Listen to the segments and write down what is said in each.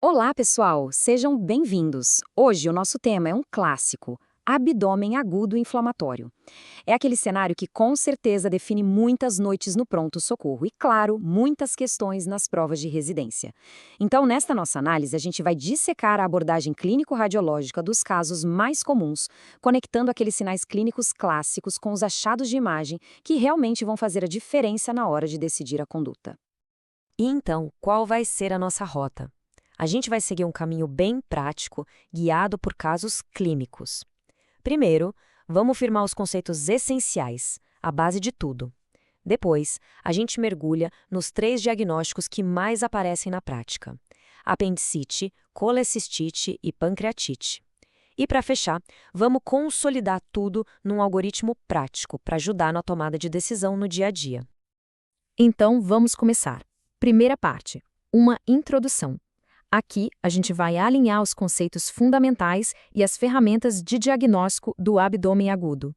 Olá, pessoal! Sejam bem-vindos! Hoje o nosso tema é um clássico: abdômen agudo inflamatório. É aquele cenário que com certeza define muitas noites no pronto-socorro e, claro, muitas questões nas provas de residência. Então, nesta nossa análise, a gente vai dissecar a abordagem clínico-radiológica dos casos mais comuns, conectando aqueles sinais clínicos clássicos com os achados de imagem que realmente vão fazer a diferença na hora de decidir a conduta. E então, qual vai ser a nossa rota? A gente vai seguir um caminho bem prático, guiado por casos clínicos. Primeiro, vamos firmar os conceitos essenciais, a base de tudo. Depois, a gente mergulha nos 3 diagnósticos que mais aparecem na prática: apendicite, colecistite e pancreatite. E para fechar, vamos consolidar tudo num algoritmo prático para ajudar na tomada de decisão no dia a dia. Então, vamos começar. Primeira parte: uma introdução. Aqui, a gente vai alinhar os conceitos fundamentais e as ferramentas de diagnóstico do abdômen agudo.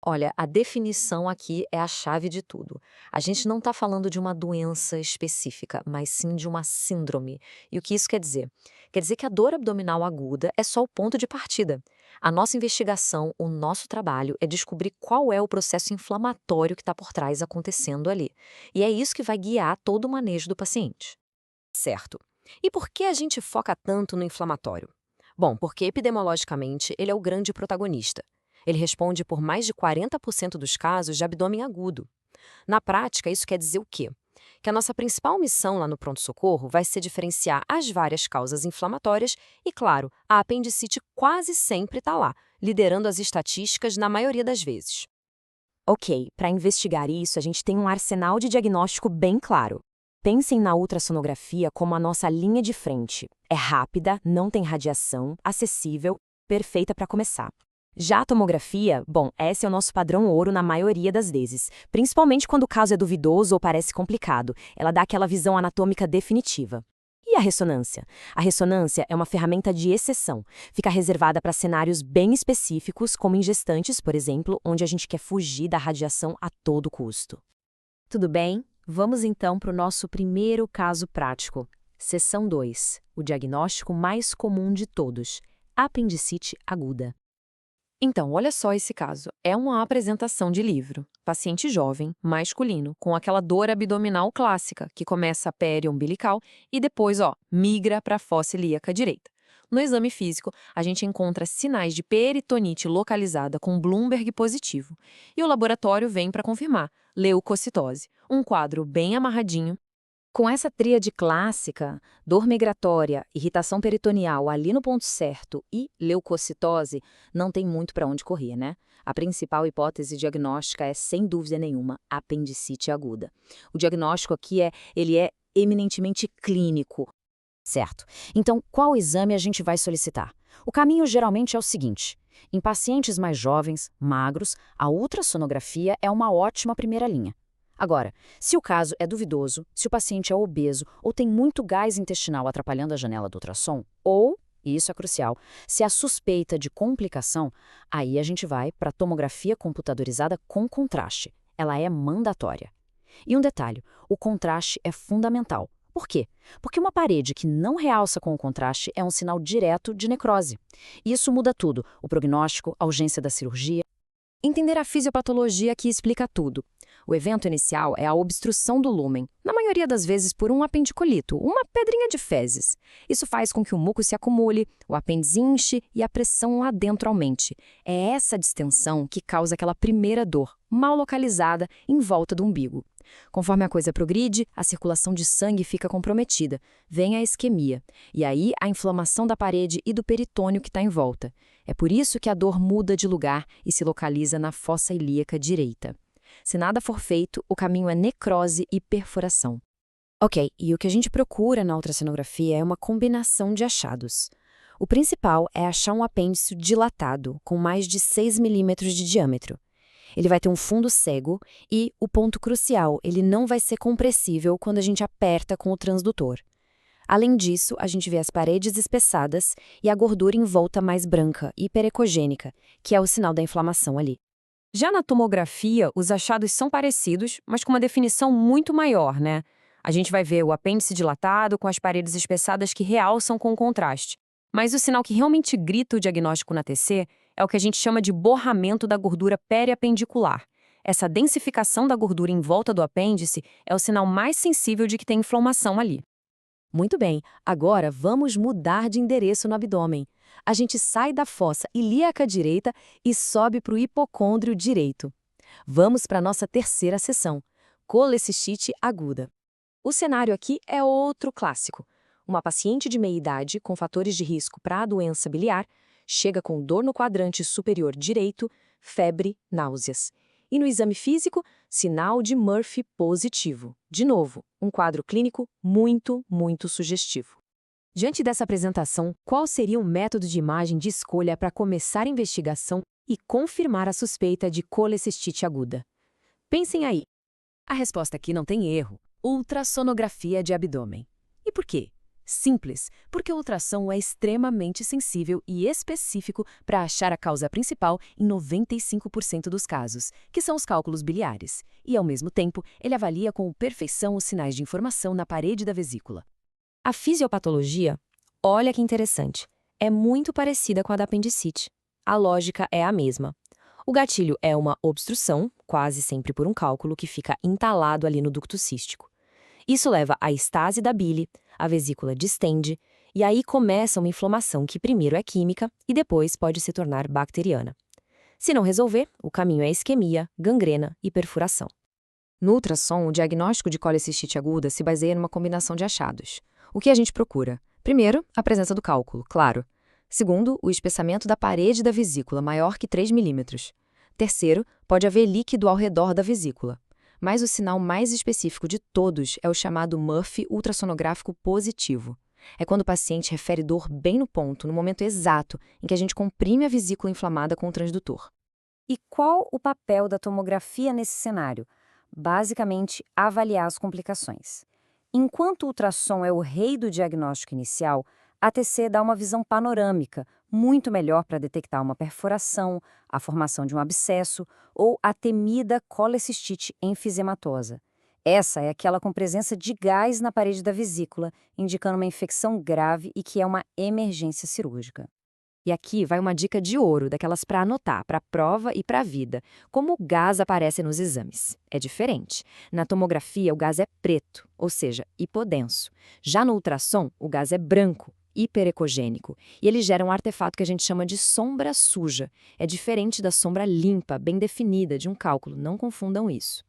Olha, a definição aqui é a chave de tudo. A gente não está falando de uma doença específica, mas sim de uma síndrome. E o que isso quer dizer? Quer dizer que a dor abdominal aguda é só o ponto de partida. A nossa investigação, o nosso trabalho é descobrir qual é o processo inflamatório que está por trás acontecendo ali. E é isso que vai guiar todo o manejo do paciente. Certo. E por que a gente foca tanto no inflamatório? Bom, porque epidemiologicamente ele é o grande protagonista. Ele responde por mais de 40% dos casos de abdômen agudo. Na prática, isso quer dizer o quê? Que a nossa principal missão lá no pronto-socorro vai ser diferenciar as várias causas inflamatórias e, claro, a apendicite quase sempre está lá, liderando as estatísticas na maioria das vezes. Ok, para investigar isso, a gente tem um arsenal de diagnóstico bem claro. Pensem na ultrassonografia como a nossa linha de frente. É rápida, não tem radiação, acessível, perfeita para começar. Já a tomografia, bom, esse é o nosso padrão ouro na maioria das vezes, principalmente quando o caso é duvidoso ou parece complicado. Ela dá aquela visão anatômica definitiva. E a ressonância? A ressonância é uma ferramenta de exceção. Fica reservada para cenários bem específicos, como em gestantes, por exemplo, onde a gente quer fugir da radiação a todo custo. Tudo bem? Vamos então para o nosso primeiro caso prático. Seção 2. O diagnóstico mais comum de todos: apendicite aguda. Então, olha só esse caso. É uma apresentação de livro. Paciente jovem, masculino, com aquela dor abdominal clássica, que começa periumbilical e depois, migra para a fossa ilíaca direita. No exame físico, a gente encontra sinais de peritonite localizada com Bloomberg positivo. E o laboratório vem para confirmar: leucocitose. Um quadro bem amarradinho. Com essa tríade clássica, dor migratória, irritação peritoneal ali no ponto certo e leucocitose, não tem muito para onde correr, né? A principal hipótese diagnóstica é, sem dúvida nenhuma, apendicite aguda. O diagnóstico aqui ele é eminentemente clínico, certo? Então, qual exame a gente vai solicitar? O caminho geralmente é o seguinte: em pacientes mais jovens, magros, a ultrassonografia é uma ótima primeira linha. Agora, se o caso é duvidoso, se o paciente é obeso ou tem muito gás intestinal atrapalhando a janela do ultrassom, ou, e isso é crucial, se há suspeita de complicação, aí a gente vai para a tomografia computadorizada com contraste. Ela é mandatória. E um detalhe: o contraste é fundamental. Por quê? Porque uma parede que não realça com o contraste é um sinal direto de necrose. E isso muda tudo: o prognóstico, a urgência da cirurgia. Entender a fisiopatologia que explica tudo. O evento inicial é a obstrução do lúmen, na maioria das vezes por um apendicolito, uma pedrinha de fezes. Isso faz com que o muco se acumule, o apêndice inche e a pressão lá dentro aumente. É essa distensão que causa aquela primeira dor, mal localizada, em volta do umbigo. Conforme a coisa progride, a circulação de sangue fica comprometida, vem a isquemia, e aí a inflamação da parede e do peritônio que está em volta. É por isso que a dor muda de lugar e se localiza na fossa ilíaca direita. Se nada for feito, o caminho é necrose e perfuração. Ok, e o que a gente procura na ultrassonografia é uma combinação de achados. O principal é achar um apêndice dilatado, com mais de 6 milímetros de diâmetro. Ele vai ter um fundo cego e, o ponto crucial, ele não vai ser compressível quando a gente aperta com o transdutor. Além disso, a gente vê as paredes espessadas e a gordura em volta mais branca, hiperecogênica, que é o sinal da inflamação ali. Já na tomografia, os achados são parecidos, mas com uma definição muito maior, né? A gente vai ver o apêndice dilatado com as paredes espessadas que realçam com o contraste. Mas o sinal que realmente grita o diagnóstico na TC é o que a gente chama de borramento da gordura periapendicular. Essa densificação da gordura em volta do apêndice é o sinal mais sensível de que tem inflamação ali. Muito bem, agora vamos mudar de endereço no abdômen. A gente sai da fossa ilíaca direita e sobe para o hipocôndrio direito. Vamos para a nossa terceira seção, colecistite aguda. O cenário aqui é outro clássico. Uma paciente de meia-idade com fatores de risco para a doença biliar chega com dor no quadrante superior direito, febre, náuseas. E no exame físico, sinal de Murphy positivo. De novo, um quadro clínico muito sugestivo. Diante dessa apresentação, qual seria o método de imagem de escolha para começar a investigação e confirmar a suspeita de colecistite aguda? Pensem aí. A resposta aqui não tem erro. Ultrassonografia de abdômen. E por quê? Simples, porque o ultrassom é extremamente sensível e específico para achar a causa principal em 95% dos casos, que são os cálculos biliares. E, ao mesmo tempo, ele avalia com perfeição os sinais de informação na parede da vesícula. A fisiopatologia, olha que interessante, é muito parecida com a da apendicite. A lógica é a mesma. O gatilho é uma obstrução, quase sempre por um cálculo que fica entalado ali no ducto cístico. Isso leva à estase da bile, a vesícula distende, e aí começa uma inflamação que primeiro é química e depois pode se tornar bacteriana. Se não resolver, o caminho é isquemia, gangrena e perfuração. No ultrassom, o diagnóstico de colecistite aguda se baseia numa combinação de achados. O que a gente procura? Primeiro, a presença do cálculo, claro. Segundo, o espessamento da parede da vesícula maior que 3 milímetros. Terceiro, pode haver líquido ao redor da vesícula. Mas o sinal mais específico de todos é o chamado Murphy ultrassonográfico positivo. É quando o paciente refere dor bem no ponto, no momento exato em que a gente comprime a vesícula inflamada com o transdutor. E qual o papel da tomografia nesse cenário? Basicamente, avaliar as complicações. Enquanto o ultrassom é o rei do diagnóstico inicial, a TC dá uma visão panorâmica, muito melhor para detectar uma perfuração, a formação de um abscesso ou a temida colecistite enfisematosa. Essa é aquela com presença de gás na parede da vesícula, indicando uma infecção grave e que é uma emergência cirúrgica. E aqui vai uma dica de ouro, daquelas para anotar, para a prova e para a vida. Como o gás aparece nos exames? É diferente. Na tomografia, o gás é preto, ou seja, hipodenso. Já no ultrassom, o gás é branco, hiperecogênico. E ele gera um artefato que a gente chama de sombra suja. É diferente da sombra limpa, bem definida, de um cálculo. Não confundam isso.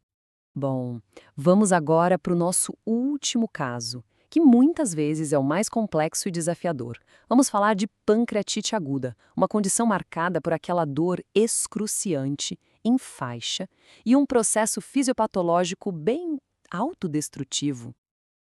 Bom, vamos agora para o nosso último caso, que muitas vezes é o mais complexo e desafiador. Vamos falar de pancreatite aguda, uma condição marcada por aquela dor excruciante, em faixa, e um processo fisiopatológico bem autodestrutivo.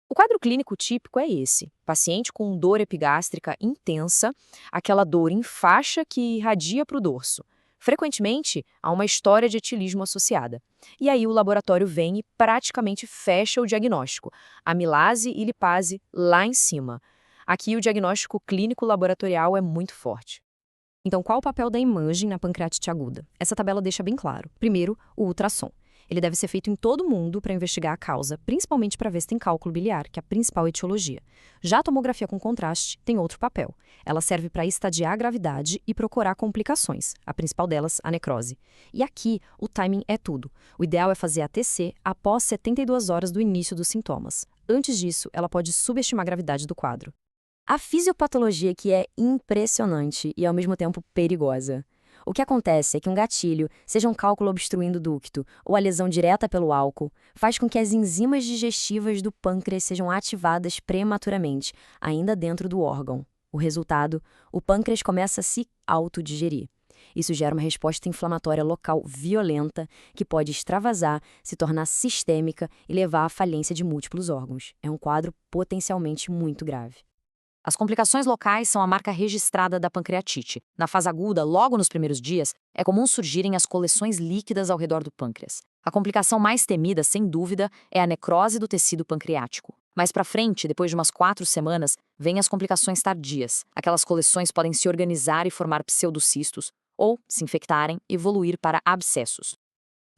O quadro clínico típico é esse: paciente com dor epigástrica intensa, aquela dor em faixa que irradia para o dorso. Frequentemente, há uma história de etilismo associada. E aí o laboratório vem e praticamente fecha o diagnóstico. Amilase e lipase lá em cima. Aqui o diagnóstico clínico laboratorial é muito forte. Então, qual o papel da imagem na pancreatite aguda? Essa tabela deixa bem claro. Primeiro, o ultrassom. Ele deve ser feito em todo mundo para investigar a causa, principalmente para ver se tem cálculo biliar, que é a principal etiologia. Já a tomografia com contraste tem outro papel. Ela serve para estadiar a gravidade e procurar complicações, a principal delas, a necrose. E aqui, o timing é tudo. O ideal é fazer a TC após 72 horas do início dos sintomas. Antes disso, ela pode subestimar a gravidade do quadro. A fisiopatologia que é impressionante e, ao mesmo tempo, perigosa. O que acontece é que um gatilho, seja um cálculo obstruindo o ducto ou a lesão direta pelo álcool, faz com que as enzimas digestivas do pâncreas sejam ativadas prematuramente, ainda dentro do órgão. O resultado, o pâncreas começa a se autodigerir. Isso gera uma resposta inflamatória local violenta que pode extravasar, se tornar sistêmica e levar à falência de múltiplos órgãos. É um quadro potencialmente muito grave. As complicações locais são a marca registrada da pancreatite. Na fase aguda, logo nos primeiros dias, é comum surgirem as coleções líquidas ao redor do pâncreas. A complicação mais temida, sem dúvida, é a necrose do tecido pancreático. Mais para frente, depois de umas 4 semanas, vêm as complicações tardias. Aquelas coleções podem se organizar e formar pseudocistos, ou, se infectarem, evoluir para abscessos.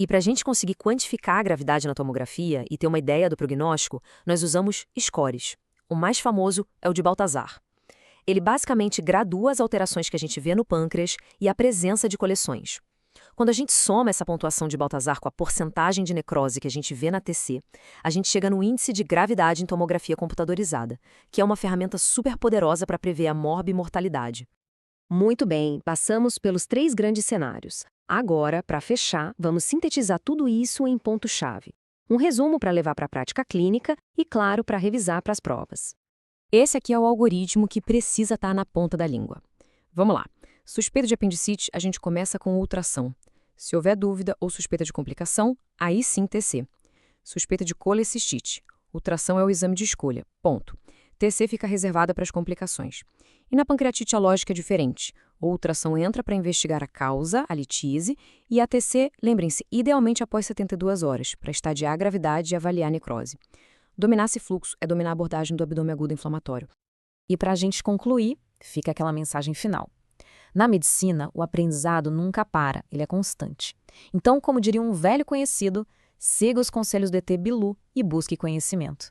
E para a gente conseguir quantificar a gravidade na tomografia e ter uma ideia do prognóstico, nós usamos scores. O mais famoso é o de Baltazar. Ele basicamente gradua as alterações que a gente vê no pâncreas e a presença de coleções. Quando a gente soma essa pontuação de Baltazar com a porcentagem de necrose que a gente vê na TC, a gente chega no índice de gravidade em tomografia computadorizada, que é uma ferramenta super poderosa para prever a morbimortalidade. Muito bem, passamos pelos 3 grandes cenários. Agora, para fechar, vamos sintetizar tudo isso em ponto-chave. Um resumo para levar para a prática clínica e, claro, para revisar para as provas. Esse aqui é o algoritmo que precisa estar na ponta da língua. Vamos lá. Suspeita de apendicite, a gente começa com ultrassom. Se houver dúvida ou suspeita de complicação, aí sim TC. Suspeita de colecistite. Ultrassom é o exame de escolha. Ponto. TC fica reservada para as complicações. E na pancreatite a lógica é diferente. O ultrassom entra para investigar a causa, a litise, e a TC, lembrem-se, idealmente após 72 horas, para estadiar a gravidade e avaliar a necrose. Dominar esse fluxo é dominar a abordagem do abdômen agudo inflamatório. E para a gente concluir, fica aquela mensagem final. Na medicina, o aprendizado nunca para, ele é constante. Então, como diria um velho conhecido, siga os conselhos do ET Bilu e busque conhecimento.